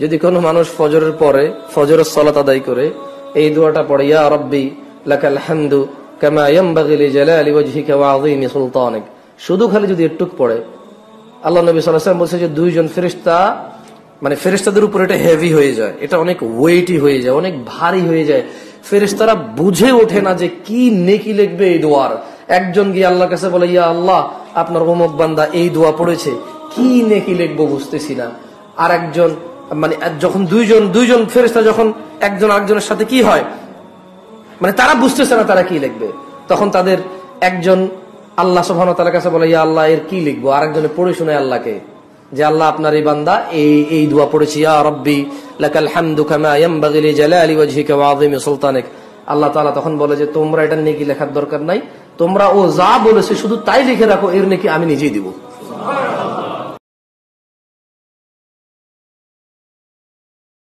যদি কোনো মানুষ ফজরের পরে ফজরের সালাত আদায় করে এই দোয়াটা পড়ে, ইয়া রাব্বি লাকাল হামদু কামা ইয়ানবাগি লিজালালি ওয়াজহিকা ওয়া আযীমি সুলতানিক, শুধু খালি যদি একটু পড়ে, আল্লাহ নবী সাল্লাল্লাহু আলাইহি ওয়াসাল্লাম বলছে যে দুইজন ফেরেশতা, মানে ফেরেশতাদের উপর এটা হেভি হয়ে যায়, এটা অনেক ওয়েটি হয়ে যায়, অনেক ভারী হয়ে যায়। ফেরেশতারা বুঝে ওঠে না যে কি নেকি লিখবে এই দোয়ার। একজন গিয়ে আল্লাহর কাছে বলে, ইয়া আল্লাহ, আপনার অমুক বান্দা এই দোয়া পড়েছে, কি নেকি লিখবো বুঝতেছি না। আর একজন, মানে যখন দুইজন ফেরেশতা যখন একজন আরেকজনের সাথে কি হয়, মানে তারা বুঝতেছে না তারা কি লিখবে, তখন তাদের একজন আল্লাহ সুবহানাহু ওয়া তাআলার কাছে বলে, ইয়া আল্লাহ, এর কি লিখবো। আরেকজনে পড়ে শোনায় আল্লাহকে যে আল্লাহ, আপনার এই বান্দা এই দোয়া পড়েছি, ইয়া রাব্বি লাকাল হামদু কামা ইয়ানবাগি লিজালালি ওয়াজহিকা ওয়া আযীমি সুলতানিক। আল্লাহ তাআলা তখন বলে যে তোমরা এটা নেকি লেখার দরকার নাই, তোমরা ও যা বলেছে শুধু তাই লিখে রাখো, এর নেকি আমি নিজেই দিব।